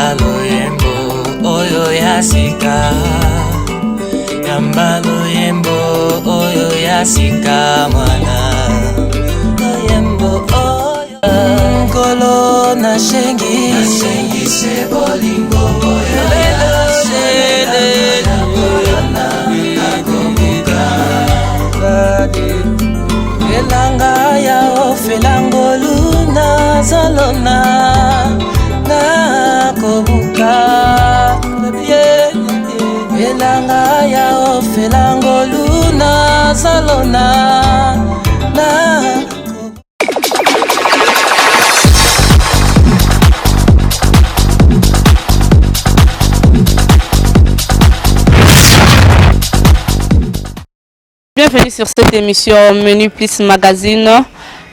Yambaloyembo oyo yasika, Yambaloyembo oyo yasika mwana. Oyembo oyo Nkolo na shengi se bolingo oyo yasika. Elanga ya ofelangolu na zalona na kobuka. Elanga ya ofelangolu na zalona na. Bienvenue sur cette émission Menu Plus Magazine,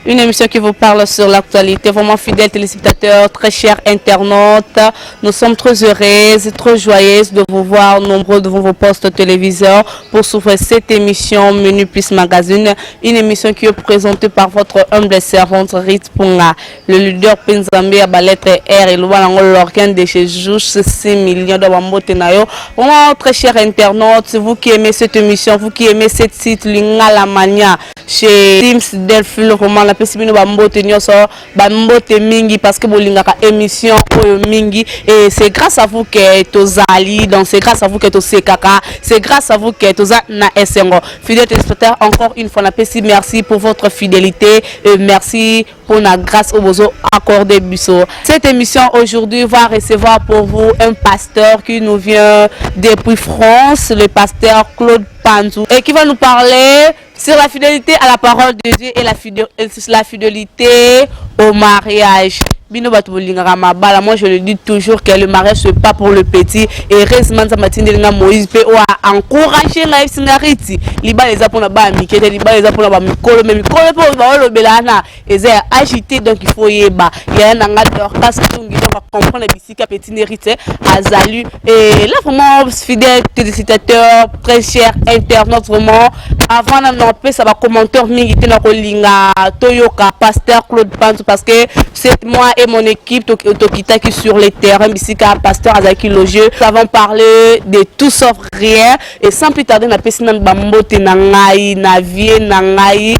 une émission qui vous parle sur l'actualité. Vraiment fidèles téléspectateurs, très chers internautes, nous sommes très heureuses, très joyeuses de vous voir nombreux devant vos postes téléviseurs pour suivre cette émission Menu Plus Magazine, une émission qui est présentée par votre humble servante Rit Punga, le leader Penzambe à lettre R et l'organe de chez Jouche 6 millions de Bambotenayo. Vraiment très chers internautes, vous qui aimez cette émission, vous qui aimez cette site Lingala Mania chez Teams Delphine, vraiment la pesibino bambote nyoso bambote mingi parce que bolingaka émission oyo mingi et c'est grâce à vous que tozali, donc c'est grâce à vous que tosekaka, c'est grâce à vous que toza na esengo. Fidèles téléspectateurs, encore une fois la pesi, merci pour votre fidélité et merci pour la grâce au besoin accordé Busso. Cette émission aujourd'hui va recevoir pour vous un pasteur qui nous vient depuis France, le pasteur Claude Panzou, et qui va nous parler sur la fidélité à la parole de Dieu et la fidélité au mariage. Moi je le dis toujours que le mariage c'est pas pour le petit et heureusement ça m'a dit Moïse peut encourager la sinariti liba les apona ba mikete liba les apona ba mikolo mais mikolo pour ba le belana et c'est agité donc il faut yeba il y a un angador parce que donc comprendre les bisika petit hérité azalu et là vraiment fidèles téléspectateurs très chers internautes vraiment avant d'annoncer ça va commentaire mingi tena ko linga toyoka pasteur Claude Panzou parce que c'est moi et mon équipe Tokita qui sur les terrains bisika pasteur Azaki Logieux nous avons parlé de tout sauf rien et sans plus tarder na pesi na bambote na ngai na vie na ngai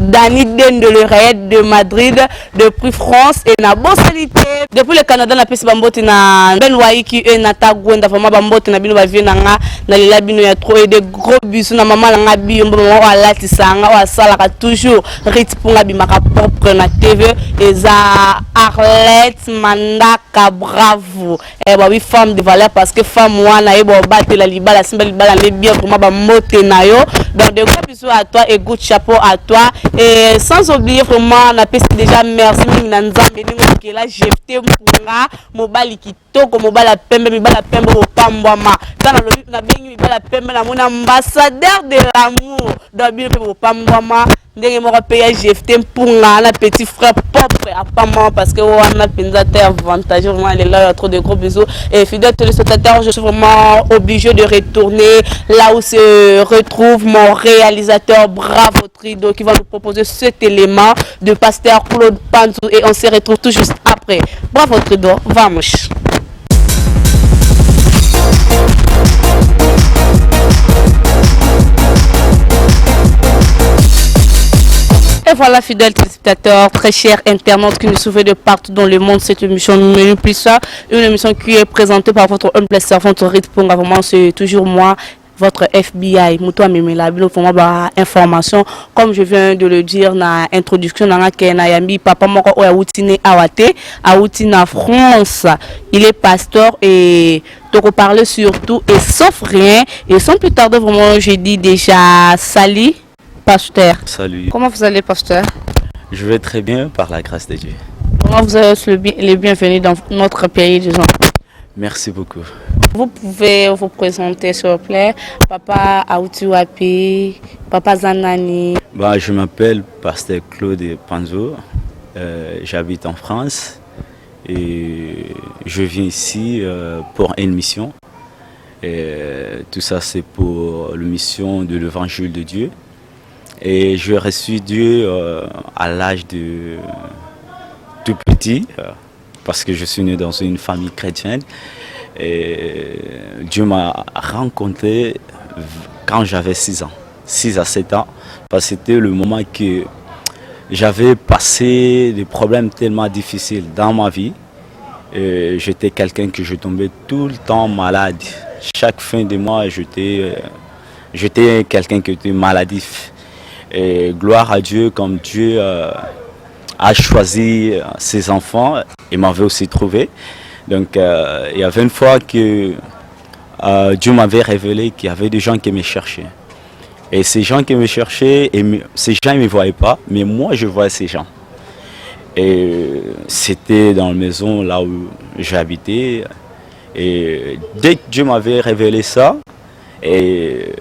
Dani Den de l'Oreillette de Madrid, depuis France et na Bossalité. Depuis le Canada, na pesi bambote na Benwai qui est na Tagwenda, vraiment bambote na bino ba vie na nga na lela bino ya trop et de gros bisous na maman na nga biombo maman wa lati sanga wa salaka toujours Rit Punga bimaka propre na TV et za Arlette Mandaka bravo. Eh bah oui femme de valeur parce que femme wana e bo battre la libala simba libala les bien vraiment bambote na yo. Donc de gros bisous à toi et good chapeau à toi. Et sans oublier vraiment on a déjà merci Minanzambe qui là jeté Mpunga mobali kitoko mobala pembe mibala pembe au pambwama kana lobi na bengi mibala pembe na mon ambassadeur de l'amour dans bien au pambwama ndenge moko pays jeté Mpunga na petit frère propre à pamba parce que on a pensateur avantage vraiment elle est là, il y a trop de gros bisous et fidèle téléspectateur je suis vraiment obligé de retourner là où se retrouve mon réalisateur Bravo Trido qui va nous proposer cet élément de pasteur Claude Panzou et on se retrouve tout juste après. Bravo Trido, vamos. Et voilà, fidèles téléspectateurs, très chers internautes qui nous suivent de partout dans le monde, cette émission Menu Plus, une émission qui est présentée par votre humble servante Rit Punga. Vraiment, c'est toujours moi, votre FBI, Moutoua Mimela, vraiment bah information, comme je viens de le dire dans l'introduction, dans la Yambi, papa moko o yaoutine awate, aoutine en France, il est pasteur et donc parler surtout et sauf rien et sans plus tarder vraiment, je dis déjà salut. Pasteur. Salut. Comment vous allez, pasteur? Je vais très bien par la grâce de Dieu. Comment vous êtes les bienvenus dans notre pays, disons. Merci beaucoup. Vous pouvez vous présenter, s'il vous plaît. Papa Aoutiwapi, Papa Zanani. Bah, je m'appelle Pasteur Claude Panzou. J'habite en France et je viens ici pour une mission. Et tout ça, c'est pour la mission de l'évangile de Dieu. Et je reçu Dieu à l'âge de tout petit, parce que je suis né dans une famille chrétienne. Et Dieu m'a rencontré quand j'avais 6 ans, 6 à 7 ans, parce que c'était le moment que j'avais passé des problèmes tellement difficiles dans ma vie. J'étais quelqu'un que je tombais tout le temps malade. Chaque fin de mois, j'étais quelqu'un qui était maladif. Et gloire à Dieu, comme Dieu a choisi ses enfants, il m'avait aussi trouvé. Donc il y avait une fois que Dieu m'avait révélé qu'il y avait des gens qui me cherchaient. Et ces gens qui me cherchaient, ces gens ne me voyaient pas, mais moi je voyais ces gens. Et c'était dans la maison là où j'habitais. Et dès que Dieu m'avait révélé ça, et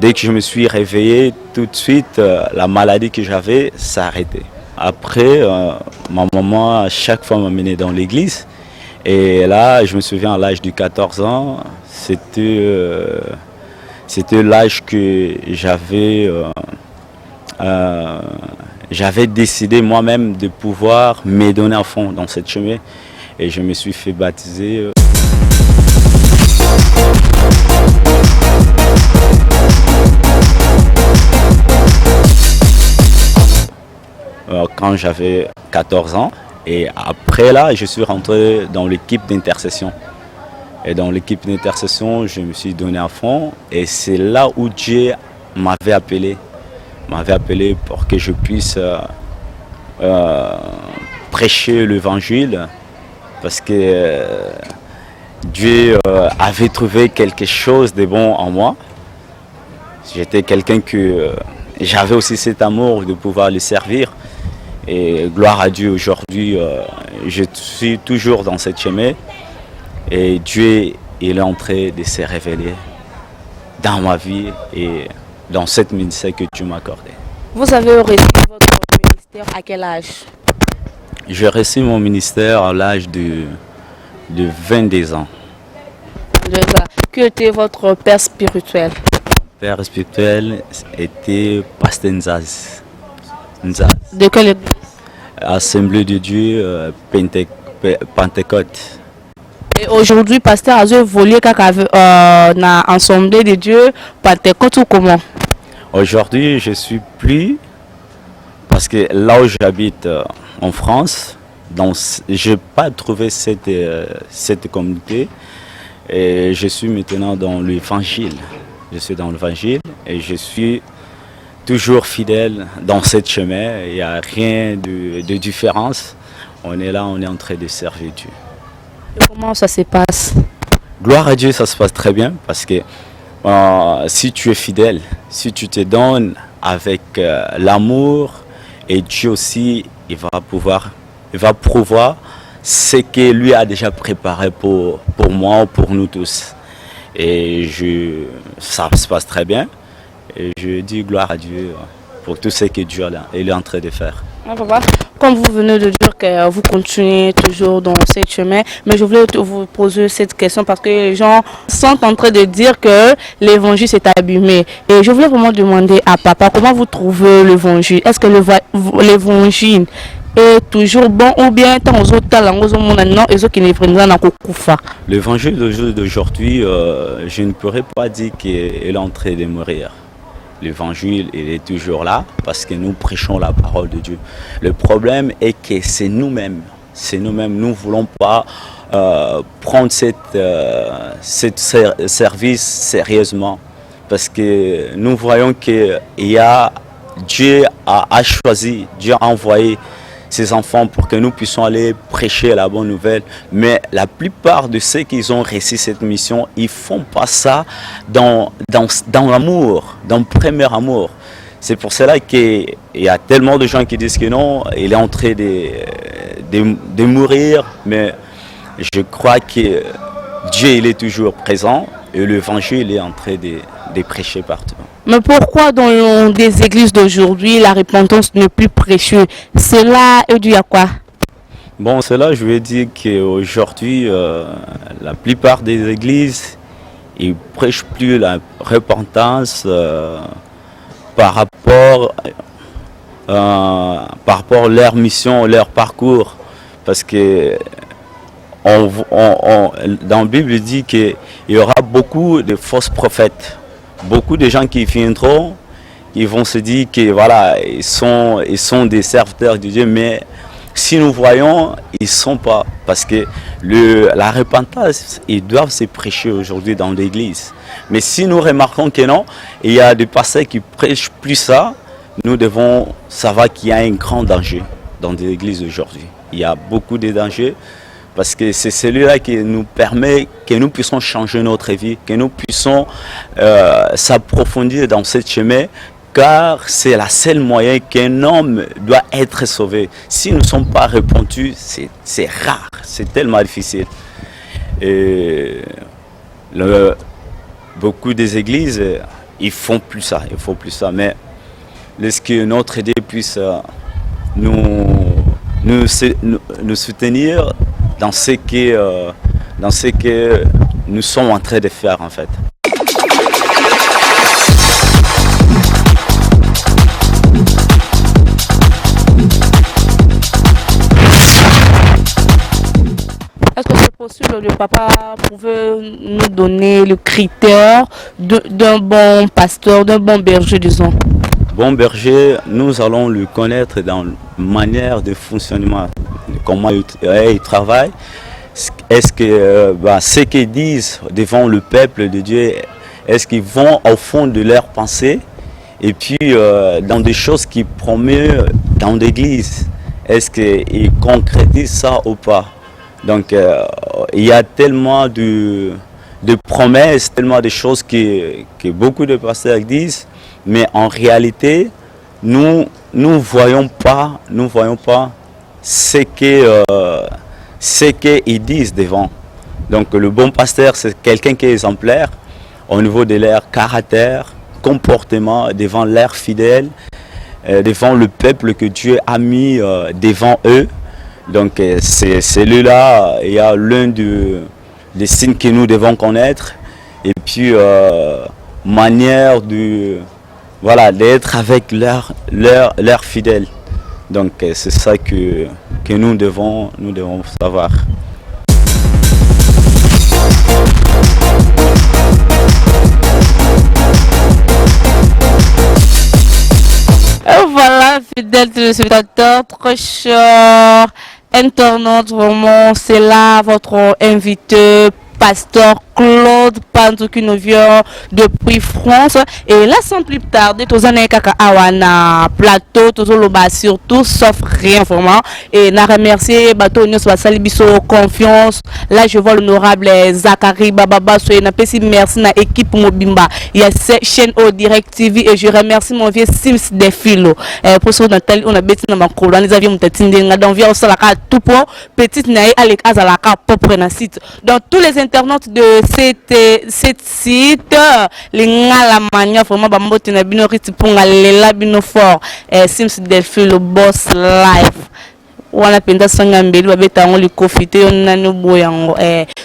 dès que je me suis réveillé, tout de suite, la maladie que j'avais s'arrêtait. Après, ma maman, à chaque fois, m'amenait dans l'église. Et là, je me souviens, à l'âge de 14 ans, c'était l'âge que j'avais décidé moi-même de pouvoir me donner à fond dans cette chemin. Et je me suis fait baptiser. Quand j'avais 14 ans. Et après là, je suis rentré dans l'équipe d'intercession. Et dans l'équipe d'intercession, je me suis donné à fond. Et c'est là où Dieu m'avait appelé pour que je puisse prêcher l'évangile. Parce que Dieu avait trouvé quelque chose de bon en moi. J'étais quelqu'un que j'avais aussi cet amour de pouvoir le servir. Et gloire à Dieu, aujourd'hui, je suis toujours dans cette chemin. Et Dieu il est en train de se révéler dans ma vie et dans cette ministère que Dieu m'a accordé. Vous avez reçu votre ministère à quel âge? J'ai reçu mon ministère à l'âge de 22 ans. Qui était votre père spirituel? Père spirituel était Pasteur Nzaz. De quelle église? Assemblée de Dieu, Pentecôte. Et aujourd'hui, Pasteur a évolué dans l'Assemblée de Dieu, Pentecôte ou comment? Aujourd'hui, je suis plus, parce que là où j'habite en France, je n'ai pas trouvé cette communauté. Et je suis maintenant dans l'évangile. Je suis dans l'évangile et je suis toujours fidèle dans ce chemin. Il n'y a rien de différence. On est là, on est en train de servir Dieu. Et comment ça se passe? Gloire à Dieu, ça se passe très bien parce que si tu es fidèle, si tu te donnes avec l'amour, et Dieu aussi, il va pouvoir ce que lui a déjà préparé pour moi, pour nous tous. Et ça se passe très bien. Et je dis gloire à Dieu pour tout ce que Dieu est en train de faire. Ah, papa, comme vous venez de dire que vous continuez toujours dans ce chemin, mais je voulais vous poser cette question parce que les gens sont en train de dire que l'évangile s'est abîmé. Et je voulais vraiment demander à papa comment vous trouvez l'évangile. Est-ce que l'évangile est toujours bon ou bien tant aux autres langues non et qui ne prennent pas en l'évangile d'aujourd'hui, je ne pourrais pas dire qu'il est en train de mourir. L'évangile, il est toujours là parce que nous prêchons la parole de Dieu. Le problème est que c'est nous-mêmes. Nous ne voulons pas prendre cette service sérieusement parce que nous voyons que Dieu a choisi, Dieu a envoyé ses enfants pour que nous puissions aller prêcher la bonne nouvelle. Mais la plupart de ceux qui ont reçu cette mission, ils ne font pas ça dans l'amour, dans le premier amour. C'est pour cela qu'il y a tellement de gens qui disent que non, il est en train de mourir. Mais je crois que Dieu il est toujours présent et l'évangile est en train de prêcher partout. Mais pourquoi dans des églises d'aujourd'hui, la repentance n'est plus précieuse? Cela est dû à quoi? Bon, cela, je veux dire qu'aujourd'hui, la plupart des églises, ils ne prêchent plus la repentance par rapport à leur mission, leur parcours. Parce que dans la Bible, il dit qu'il y aura beaucoup de fausses prophètes. Beaucoup de gens qui viendront, ils vont se dire que voilà, ils sont des serviteurs de Dieu, mais si nous voyons, ils ne sont pas. Parce que la repentance, ils doivent se prêcher aujourd'hui dans l'église. Mais si nous remarquons que non, il y a des pasteurs qui prêchent plus ça, nous devons savoir qu'il y a un grand danger dans l'église aujourd'hui. Il y a beaucoup de dangers parce que c'est celui-là qui nous permet que nous puissions changer notre vie, que nous puissions s'approfondir dans ce chemin, car c'est la seule moyen qu'un homme doit être sauvé. Si nous ne sommes pas repentis, c'est rare, c'est tellement difficile. Et beaucoup des églises, ils font plus ça, mais est-ce que notre idée puisse nous soutenir dans ce que nous sommes en train de faire en fait. Est-ce que c'est possible, le papa pouvait nous donner le critère d'un bon pasteur, d'un bon berger, disons? Bon berger, nous allons le connaître dans la manière de fonctionnement, comment il travaille. Est-ce que ce qu'ils disent devant le peuple de Dieu, est-ce qu'ils vont au fond de leur pensée? Et puis dans des choses qu'ils promettent dans l'église, est-ce qu'ils concrétisent ça ou pas? Donc il y a tellement de promesses, tellement de choses que beaucoup de pasteurs disent, mais en réalité, nous voyons pas ce qu'ils disent devant. Donc le bon pasteur, c'est quelqu'un qui est exemplaire au niveau de leur caractère, comportement, devant leur fidèle, devant le peuple que Dieu a mis devant eux. Donc c'est celui-là, il y a l'un des signes que nous devons connaître. Et puis manière d'être avec leurs fidèles. Donc c'est ça que nous devons savoir. Et voilà, fidèles téléspectateurs, très chers internautes, vraiment, c'est là votre invité, pasteur Claude Panzo, qui nous vient depuis France. Et là, sans plus tarder, tous les kaka awana plateau, tous les bas surtout, sauf rien vraiment. Et na remercier bateau nous soit salibiso confiance. Là, je vois l'honorable Zachary Bababa, soyez na pesi merci na équipe Mobimba. Il y a cette chaîne au Direct TV et je remercie mon vieux Sims Defilo. Pour ce Nathalie, on a bêti na makolo, nous avions m'tatinde dans via au salaka tout pour petite naïe avec azalaka propre na site. Dans tous les internautes de cette site, les ngala mania vraiment bambote na bino riti ponga lela bino fort. Sims Defilo boss live. Wana penda sanga mbeli babeta ngo likofite on nanu boyango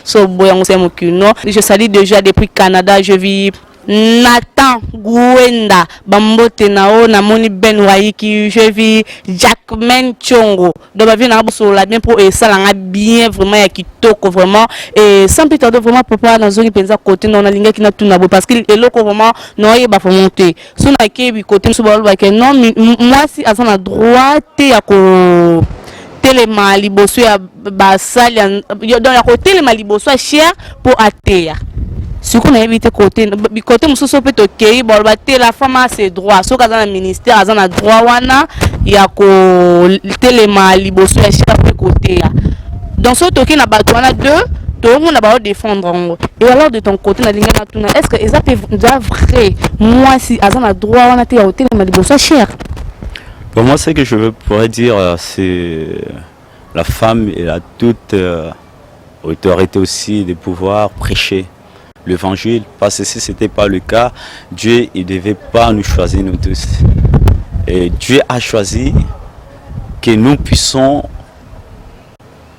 so boyango c'est mokino. Je salue déjà depuis Canada, je vis Nathan Gouenda bambote nao na moni Ben Waiki, je vis Jackman Chongo donc ba vie na boso la bien pour ça la bien vraiment ya kitoko vraiment et sans plus tarder vraiment papa na zoni penza côté non na linga ki na tuna bo parce que eloko vraiment non yeba faut monter so na kebi côté so ba ke non moi si à na droite ya ko telema liboso ya basali dans la côté telema liboso cher pour atea. Ce qu'on a évité côté musoso peut ok bon la femme a ses droits so kaza na ministère aza na droit wana ya ko telema liboso ya cher côté ya dans ce toki na bato wana deux tout le monde va défendre. Et alors de ton côté na linga na tuna est-ce que ça peut vrai moi si aza na droit wana te ya telema liboso cher? Pour moi, ce que je pourrais dire, c'est la femme elle a toute autorité aussi de pouvoir prêcher l'évangile, parce que si ce n'était pas le cas, Dieu ne devait pas nous choisir nous tous. Et Dieu a choisi que nous puissions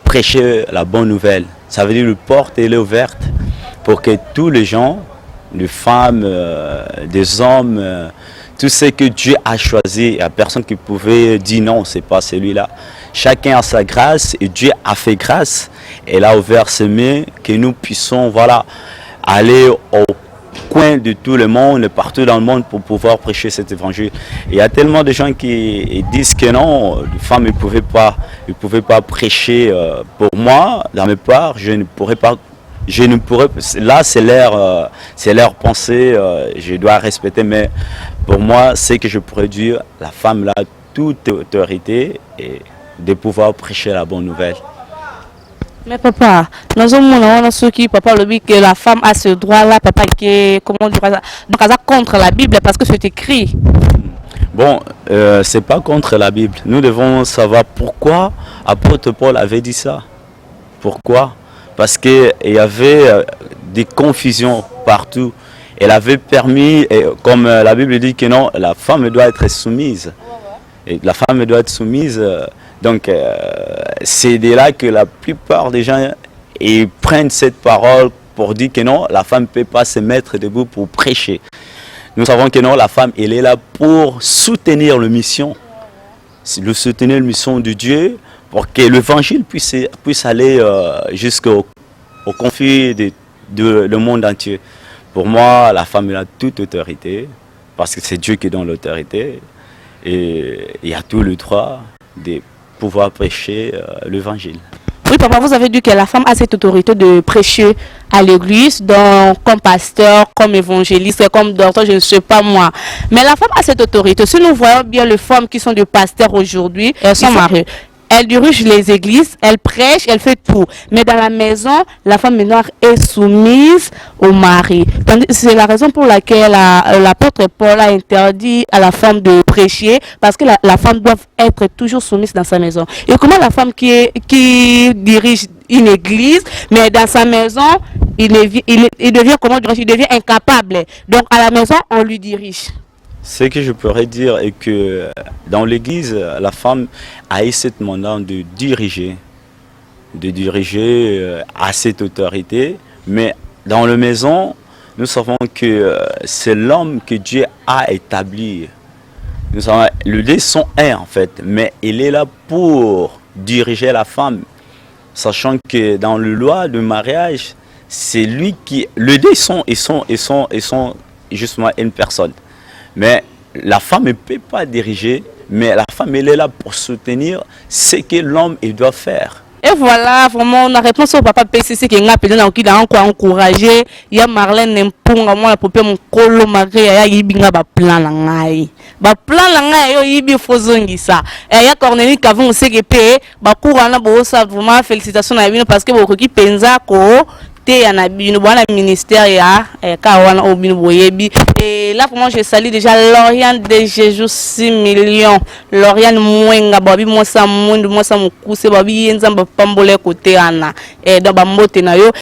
prêcher la bonne nouvelle. Ça veut dire que la porte est ouverte pour que tous les gens, les femmes, des hommes, tout ce que Dieu a choisi, il n'y a personne qui pouvait dire non, ce n'est pas celui-là. Chacun a sa grâce et Dieu a fait grâce. elle a ouvert ses mains, que nous puissions voilà, aller au coin de tout le monde, partout dans le monde pour pouvoir prêcher cet évangile. Il y a tellement de gens qui disent que non, les femmes ne pouvaient pas prêcher. Pour moi, dans mes parts, je ne pourrais pas. Là, c'est leur pensée, je dois respecter, mais pour moi, c'est que je pourrais dire, la femme là, toute autorité et de pouvoir prêcher la bonne nouvelle. Mais papa, nous avons ceux qui papa le dit que la femme a ce droit-là, papa, qui comment dire ça, donc ça contre la Bible parce que c'est écrit. Bon, c'est pas contre la Bible. Nous devons savoir pourquoi apôtre Paul avait dit ça. Pourquoi? Parce qu'il y avait des confusions partout. Elle avait permis, comme la Bible dit que non, la femme doit être soumise. Et la femme doit être soumise. Donc, c'est de là que la plupart des gens prennent cette parole pour dire que non, la femme ne peut pas se mettre debout pour prêcher. Nous savons que non, la femme, elle est là pour soutenir la mission. Soutenir la mission de Dieu pour que l'évangile puisse aller jusqu'au conflit de le monde entier. Pour moi, la femme elle a toute autorité parce que c'est Dieu qui donne l'autorité et il y a tout le droit de pouvoir prêcher l'évangile. Oui, papa, vous avez dit que la femme a cette autorité de prêcher à l'église, donc comme pasteur, comme évangéliste, comme docteur, je ne sais pas moi. Mais la femme a cette autorité. Si nous voyons bien les femmes qui sont des pasteurs aujourd'hui, elles sont mariées. Elle dirige les églises, elle prêche, elle fait tout. Mais dans la maison, la femme maintenant est soumise au mari. C'est la raison pour laquelle l'apôtre Paul a interdit à la femme de prêcher, parce que la femme doit être toujours soumise dans sa maison. Et comment la femme qui dirige une église, mais dans sa maison, il devient, comment dirais-je, il devient incapable. Donc à la maison, on lui dirige. Ce que je pourrais dire est que dans l'église, la femme a eu cette mandat de diriger à cette autorité. Mais dans la maison, nous savons que c'est l'homme que Dieu a établi. Nous savons, le dé sont un en fait, mais il est là pour diriger la femme. Sachant que dans la loi de mariage, c'est lui qui... Le dé sont justement une personne. Mais la femme ne peut pas diriger, mais la femme elle est là pour soutenir ce que l'homme doit faire. Et voilà, vraiment, on a réponse au papa PCC qui est appelé dans qui a encore encouragé. Il y a Marlène Mpunga, moi la poupée mon colo malgré ya yibinga ba plan la ngai. Ba plan la ngai yo yibi fozongi ça. Et il y a Cornélie qui avons aussi que ba courana bo ça vraiment félicitations à lui parce que beaucoup qui pensa ko et là pour moi je salue déjà Lauriane de Jésus 6 millions. Lauriane Mwenga babi moi ça mundu moi ça mukuse babi yenzamba pambole côté ana et dans ba mote na yo.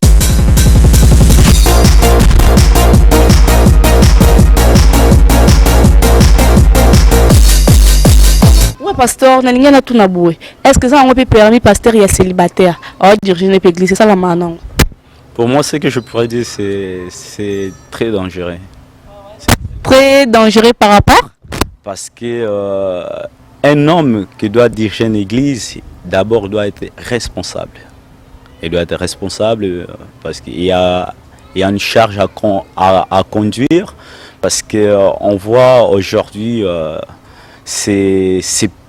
Ouais pasteur nalinga na tuna boué. Est-ce que ça on peut permis pasteur ya célibataire? Oh diriger une église c'est ça la manon. Pour moi, ce que je pourrais dire, c'est très dangereux. Très dangereux par rapport? Parce que un homme qui doit diriger une église, d'abord doit être responsable. Il doit être responsable parce qu'il y a une charge à conduire. Parce qu'on voit aujourd'hui, c'est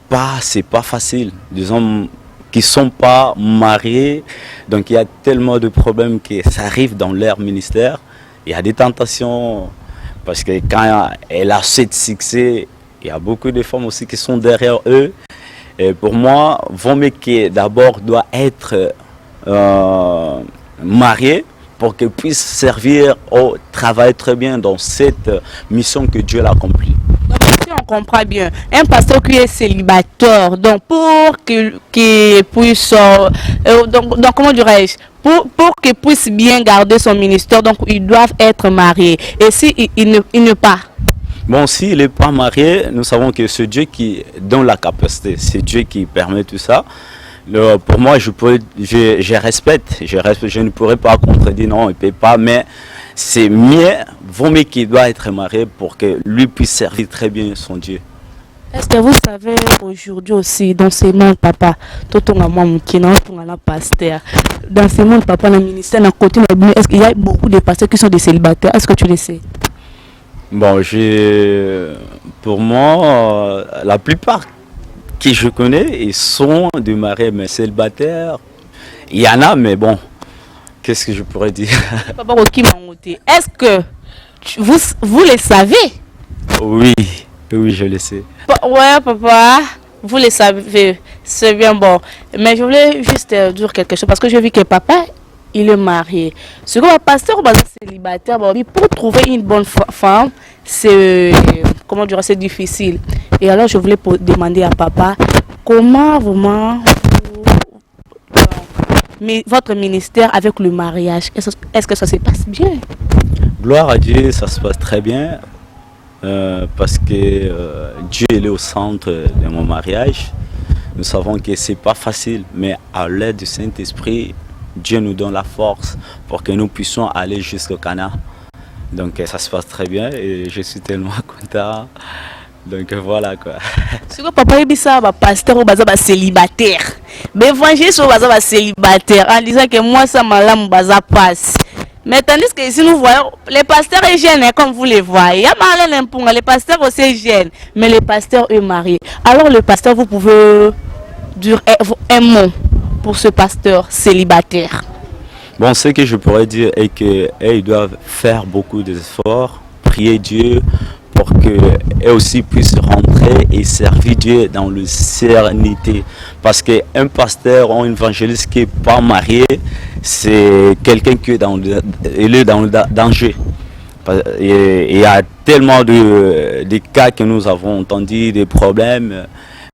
pas facile. Des hommes qui ne sont pas mariés, donc il y a tellement de problèmes que ça arrive dans leur ministère. Il y a des tentations, parce que quand elle a ce succès, il y a beaucoup de femmes aussi qui sont derrière eux. Et pour moi, vaut mieux que d'abord doit être marié pour qu'elle puisse servir au travail très bien dans cette mission que Dieu l'a accomplie. On comprend bien. Un pasteur qui est célibataire, donc pour qu'il puisse, donc comment dirais-je, pour qu'il puisse bien garder son ministère, donc ils doivent être mariés. Et si il n'est pas. Bon, s'il n'est pas marié, nous savons que c'est Dieu qui donne la capacité, c'est Dieu qui permet tout ça. Pour moi, je respecte, je ne pourrais pas contredire, non, il ne peut pas, mais c'est mieux, vaut mieux qu'il doit être marié pour que lui puisse servir très bien son Dieu. Est-ce que vous savez aujourd'hui aussi, dans ce monde, papa, tout le monde qui est pasteur, dans ce monde, papa, le ministère, dans côté, est-ce qu'il y a beaucoup de pasteurs qui sont des célibataires? Est-ce que tu le sais? Bon, pour moi, la plupart que je connais, ils sont de mariés, mais célibataires. Il y en a, mais bon, qu'est-ce que je pourrais dire? Papa, est-ce que vous le savez? Oui, oui, je le sais. Ouais, papa, vous le savez, c'est bien bon. Mais je voulais juste dire quelque chose parce que j'ai vu que papa, il est marié. Ce que le pasteur est célibataire, pour trouver une bonne femme, c'est comment dire, c'est difficile. Et alors je voulais demander à papa comment vraiment votre ministère avec le mariage, est-ce que ça se passe bien? Gloire à Dieu, ça se passe très bien. Parce que Dieu est au centre de mon mariage. Nous savons que ce n'est pas facile, mais à l'aide du Saint-Esprit, Dieu nous donne la force pour que nous puissions aller jusqu'au Canaan. Donc ça se passe très bien et je suis tellement content. Donc voilà quoi. Ce que papa dit ça, pasteur ou célibataire. Mais évangéliste ou célibataire en disant que moi ça m'a l'âme passe. Mais tandis que ici nous voyons, les pasteurs sont jeunes, comme vous les voyez. Il y a les pasteurs aussi jeunes, mais les pasteurs eux mariés. Alors le pasteur, vous pouvez dire un mot pour ce pasteur célibataire. Bon, ce que je pourrais dire est qu'ils doivent faire beaucoup d'efforts, prier Dieu pour qu'eux aussi puissent rentrer et servir Dieu dans la sérénité. Parce qu'un pasteur ou un évangéliste qui n'est pas marié, c'est quelqu'un qui est dans le danger. Il y a tellement de cas que nous avons entendus, des problèmes,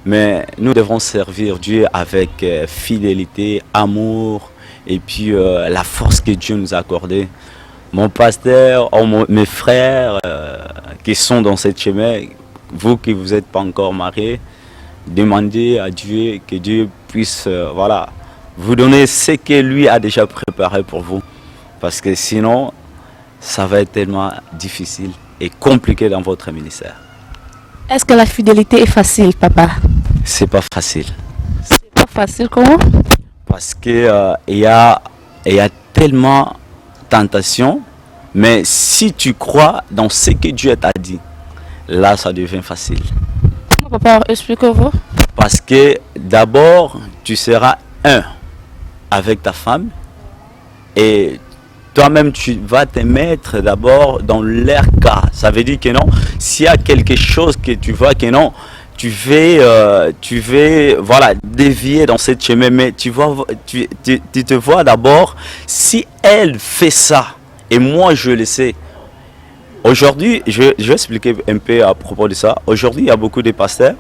mais nous devons servir Dieu avec fidélité, amour et puis la force que Dieu nous a accordée. Mon pasteur, mes frères qui sont dans cette chemin, vous qui vous n'êtes pas encore mariés, demandez à Dieu que Dieu puisse vous donner ce que lui a déjà préparé pour vous. Parce que sinon, ça va être tellement difficile et compliqué dans votre ministère. Est-ce que la fidélité est facile, papa? C'est pas facile. C'est pas facile, comment? Parce que il y a tellement tentation, mais si tu crois dans ce que Dieu t'a dit, là ça devient facile. Comment, papa, expliquez-vous? Parce que d'abord, tu seras un avec ta femme et toi-même tu vas te mettre d'abord dans leur cas. Ça veut dire que non, s'il y a quelque chose que tu vois que non, tu veux dévier dans cette chemin, mais tu te vois d'abord si elle fait ça et moi je le sais. Aujourd'hui, je vais expliquer un peu à propos de ça. Aujourd'hui, il y a beaucoup de pasteurs.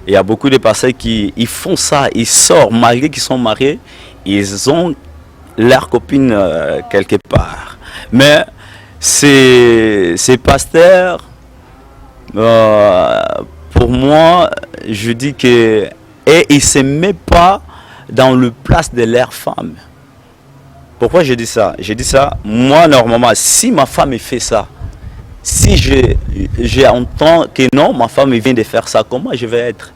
Il y a beaucoup de pasteurs qui font ça. Ils sortent, malgré qu'ils sont mariés, ils ont leur copine quelque part. Mais ces pasteurs, pour moi, je dis que ils ne se mettent pas dans le place de leur femme. Pourquoi je dis ça? Je dis ça, moi normalement, si ma femme fait ça, si j'entends que non, ma femme vient de faire ça, comment je vais être?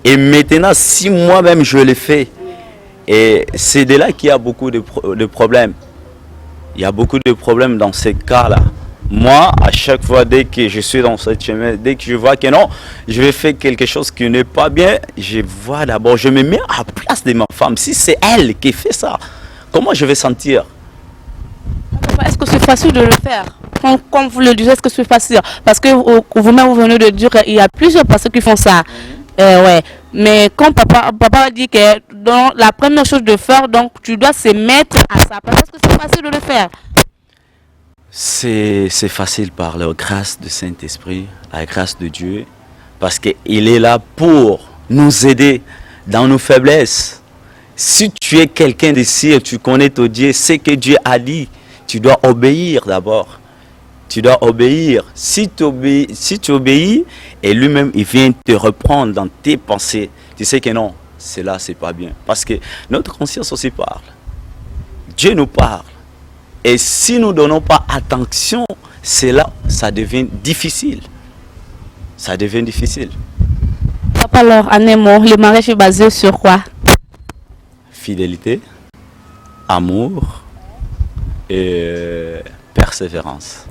Et maintenant, si moi-même je le fais, et c'est de là qu'il y a beaucoup de problèmes. Il y a beaucoup de problèmes dans ces cas-là. Moi, à chaque fois, dès que je suis dans cette chemin, dès que je vois que non, je vais faire quelque chose qui n'est pas bien, je vois d'abord, je me mets à la place de ma femme. Si c'est elle qui fait ça, comment je vais sentir? Est-ce que c'est facile de le faire? Comme vous le disiez, est-ce que c'est facile? Parce que vous-même, vous venez de dire qu'il y a plusieurs personnes qui font ça. Ouais. Mais quand papa dit que donc, la première chose de faire, donc tu dois se mettre à sa place. Est-ce que c'est facile de le faire? C'est facile par la grâce du Saint-Esprit, la grâce de Dieu, parce qu'il est là pour nous aider dans nos faiblesses. Si tu es quelqu'un d'ici et tu connais ton Dieu, ce que Dieu a dit, tu dois obéir d'abord. Tu dois obéir. Si tu obéis, et lui-même, il vient te reprendre dans tes pensées. Tu sais que non, cela, c'est pas bien. Parce que notre conscience aussi parle. Dieu nous parle. Et si nous ne donnons pas attention, c'est là, ça devient difficile. Ça devient difficile. Papa, alors, en un mot, le mariage est basé sur quoi? Fidélité, amour et persévérance.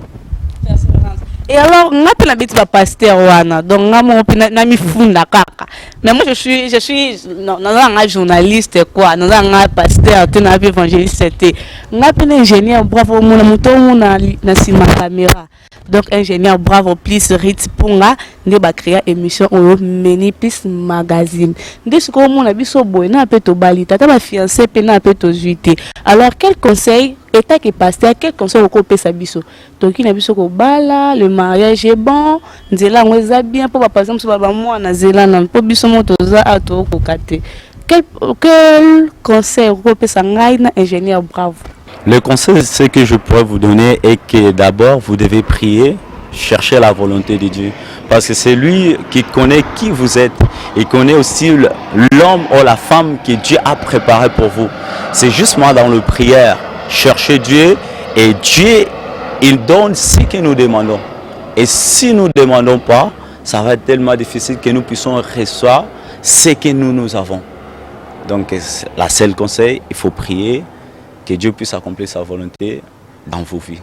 Et alors, on a pas petit pasteur wana, donc on a na mi funda kaka. Mais moi je suis non un journaliste quoi, non un pasteur, tu n'as pas évangéliste c'était. On a un ingénieur bravo mon moto na sima caméra. Donc ingénieur bravo plus Ritz Punga ne ba créer émission au Meni Plus Magazine. Dès ce qu'on a biso boy na pe to balita ta ba fiancé pe na pe to juité. Alors quel conseil état qui pasteur quel conseil au copé sa biso? Donc il na biso ko bala, le mariage est bon, nzela ngweza bien pour par exemple ba moi na zela na po biso moto za ato ko kate. Quel conseil au copé sa ngai na ingénieur bravo? Le conseil ce que je pourrais vous donner est que d'abord vous devez prier, chercher la volonté de Dieu. Parce que c'est lui qui connaît qui vous êtes. Il connaît aussi l'homme ou la femme que Dieu a préparé pour vous. C'est justement dans le prière, chercher Dieu et Dieu, il donne ce que nous demandons. Et si nous ne demandons pas, ça va être tellement difficile que nous puissions recevoir ce que nous avons. Donc, la seule conseil, il faut prier. Que Dieu puisse accomplir sa volonté dans vos vies.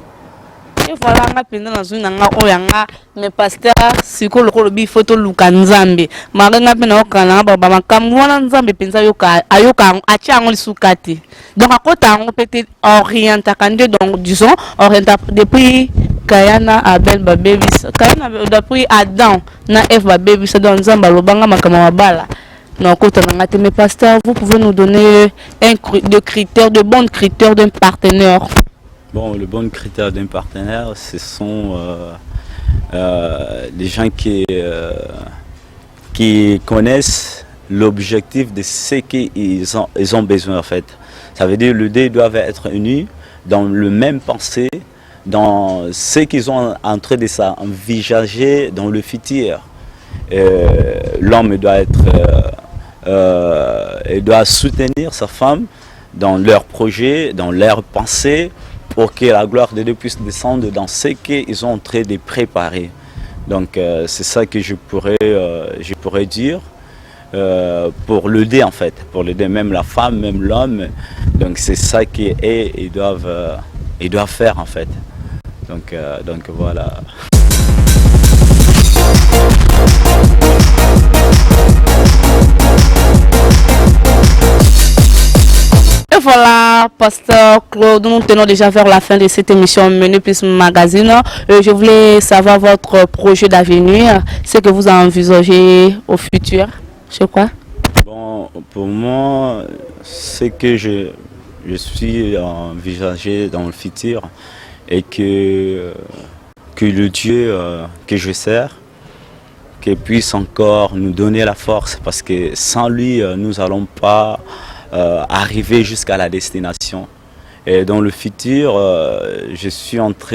Et voilà, on a pendant dans une anga mais pasteur siko lokolo bi photo lukanzambe marenga pena okana baba makamwana nzambe penza yoka ayoka achango lisukati. Donc à côté on peut orienter kande donc disons orienter depuis Kayana Abel babebis Kayana depuis Adam na Eve babebis dans nzamba lobanga makama mabala. Non, mais pasteur, vous pouvez nous donner de bons critères d'un partenaire. Bon, le bon critère d'un partenaire, ce sont les gens qui connaissent l'objectif de ce qu'ils ont besoin en fait. Ça veut dire que les deux doivent être unis dans le même pensée, dans ce qu'ils ont en train de s'envisager dans le futur. L'homme doit être il doit soutenir sa femme dans leurs projets, dans leurs pensées, pour que la gloire de Dieu puisse descendre dans ce qu'ils sont en train de préparer. Donc c'est ça que je pourrais dire pour l'aider en fait, pour l'aider même la femme, même l'homme. Donc c'est ça qu'ils doivent faire en fait. Donc voilà. Et voilà, pasteur Claude, nous tenons déjà vers la fin de cette émission Menu Plus Magazine. Je voulais savoir votre projet d'avenir, ce que vous envisagez au futur, je crois. Bon, pour moi, ce que je suis envisagé dans le futur est que le Dieu que je sers, qu'il puisse encore nous donner la force, parce que sans lui, nous n'allons pas arriver jusqu'à la destination. Et dans le futur, je suis en train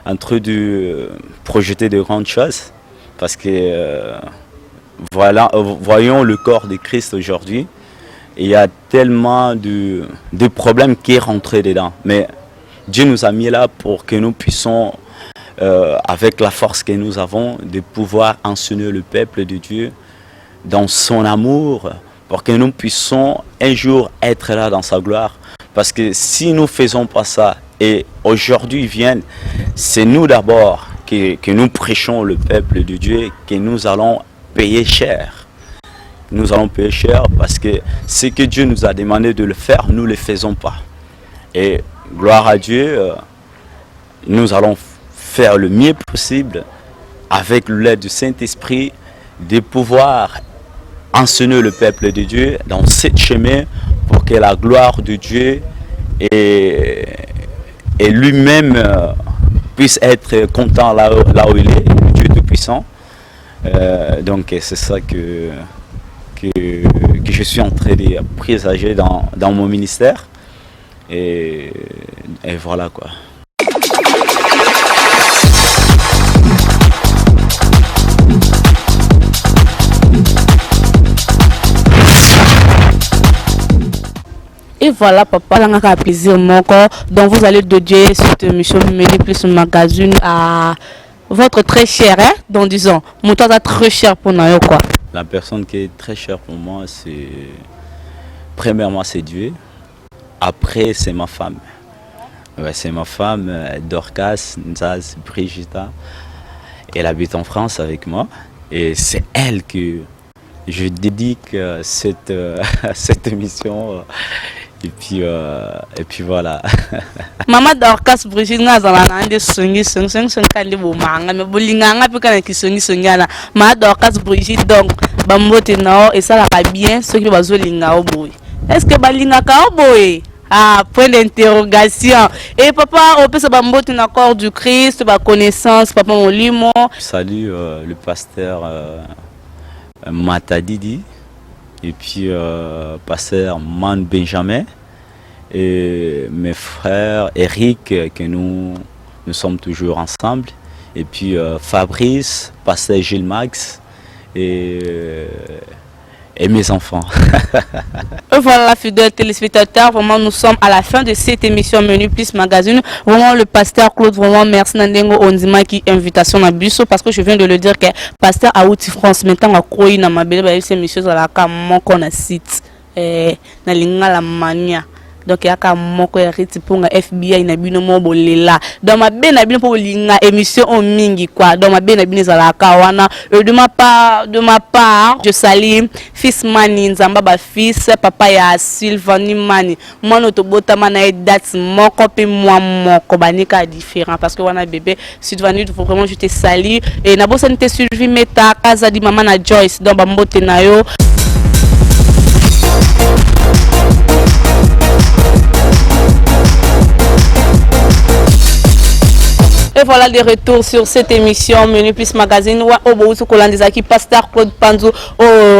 de projeter de grandes choses, parce que voilà, voyons le corps de Christ aujourd'hui. Il y a tellement de problèmes qui est rentré dedans. Mais Dieu nous a mis là pour que nous puissions, avec la force que nous avons, de pouvoir enseigner le peuple de Dieu dans son amour, pour que nous puissions un jour être là dans sa gloire. Parce que si nous ne faisons pas ça, et aujourd'hui viennent, c'est nous d'abord que nous prêchons le peuple de Dieu, que nous allons payer cher. Nous allons payer cher parce que ce que Dieu nous a demandé de le faire, nous ne le faisons pas. Et gloire à Dieu, nous allons faire le mieux possible avec l'aide du Saint-Esprit de pouvoir enseigner le peuple de Dieu dans ce chemin pour que la gloire de Dieu et lui-même puisse être content là où il est, le Dieu Tout-Puissant. Donc c'est ça que je suis en train de présager dans mon ministère. Et voilà quoi. Et voilà, papa, on a plaisir donc vous allez dédier cette émission Menu Plus Magazine à Votre très cher, hein? Donc disons, mon temps est très cher pour nous, quoi. La personne qui est très chère pour moi, c'est premièrement c'est Dieu. Après c'est ma femme. Ouais, c'est ma femme, Dorcas Nzaz Brigitta. Elle habite en France avec moi. Et c'est elle que je dédique cette, cette émission. Et puis voilà. Maman Dorcas Brigitte ngazala na ande songi kandi bo manga me bolinganga pe kana ki songi ana ma Dorcas Brigitte donc bambote nao et ça la bien ceux qui bazolinga oboy. Est-ce que balinga ka oboy? Ah, point d'interrogation. Et papa, on peut se bambote na corps du Christ, ba connaissance, papa mon limo. Salut le pasteur Matadidi et puis pasteur Man Benjamin et mes frères Eric que nous sommes toujours ensemble et puis Fabrice, pasteur Gilles Max et mes enfants. Voilà, fidèles téléspectateurs, vraiment nous sommes à la fin de cette émission Menu Plus Magazine. Vraiment le pasteur Claude, vraiment merci Nandengo Onzima qui invitation à Busso parce que je viens de le dire que pasteur Aouti France maintenant a croyé dans ma belle émission à la cam qu'on a site na linga la mania. Donc il y a quand moko ya riti pour FBI na bino mo bolela dans ma be na bino pour linga émission en mingi quoi dans ma be na bino za kawana de ma part je salue fils Mani Nzamba ba fils papa ya Sylvanie Mani moi notre botama na date moko pe moi moko banika différent parce que wana bébé Sylvanie vraiment je te salue et na bossa te suivi meta casa di maman na Joyce dans ba mbote na yo. Et voilà les retours sur cette émission Menu Plus Magazine. Au Bouzou Kolandezaki, pasteur Claude Panzo,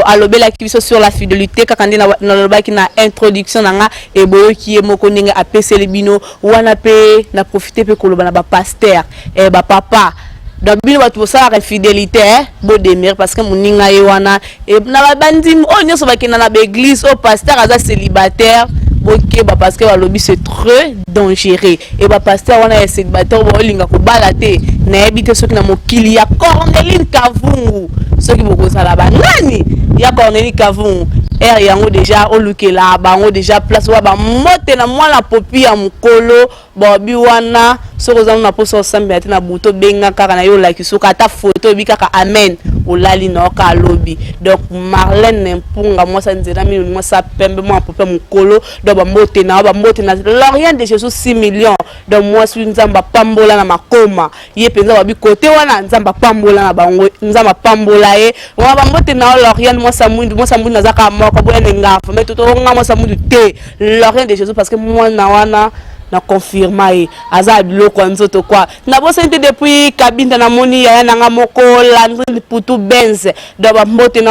à l'obéla qui sur la fidélité, kakandi na l'obéla qui na introduction nanga et boyo qui est mokoninga a PC lebino, wana pe na profiter pe koloba na ba pasteur et ba papa. Donc bino ba tout ça la fidélité bo demir parce que moninga ye wana et na ba bandim o nyoso ba kina na ba église au pasteur aza célibataire. Ok, bah parce que le lobby c'est très dangereux et bah pasteur on a essayé de battre au linga ko balate na habité ceux qui na mokili ya Corneline Kavungu ceux qui beaucoup ça là-bas nani ya Corneline Kavungu er yango déjà au lukela bango déjà place wa ba mote na moi la popi ya mukolo bobi wana soko za na poso sambe ati na buto benga kaka na yo like soka ta photo bi kaka amen olali na ka lobby donc Marlène Mpunga moi ça nzela mi moi ça pembe moi popi mukolo do ba mote na l'Orient de Jésus 6 millions donc moi suis nzamba pambola na makoma ye penza ba bi côté wana nzamba pambola na bango nzamba pambola e moi ba mote na l'Orient moi ça mundu na zaka moko bo enenga mais tout nga moi ça mundu te l'Orient de Jésus parce que moi na wana na confirmé aza biloko nzoto kwa na bo sente depuis kabinda na moni ya nanga moko landri putu benz do ba mbote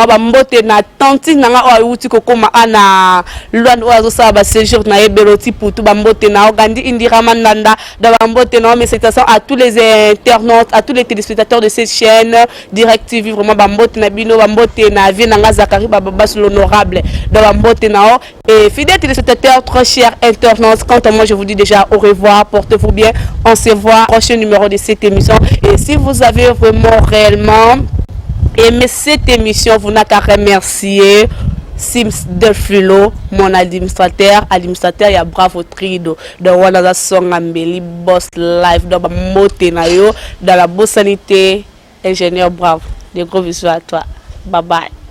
na tanti nanga o uti kokoma ana lwan o azo sa ba séjour na ebeloti putu ba mbote na ogandi indira mandanda do ba mbote na mes salutations à tous les internautes à tous les téléspectateurs de cette chaîne Direct TV vraiment ba mbote na bino ba mbote na vie nanga Zakari baba l'honorable do ba mbote na et fidèles téléspectateurs très chers internautes quant à moi je vous dis au revoir, portez-vous bien, on se voit au prochain numéro de cette émission. Et si vous avez vraiment réellement aimé cette émission, vous n'avez qu'à remercier Sims Delfilo, mon administrateur, il y a Bravo Trido, dans Wanaza Song Ambeli, Boss Live, dans Motenayo, dans la Bosanité, ingénieur Bravo. Des gros bisous à toi. Bye bye.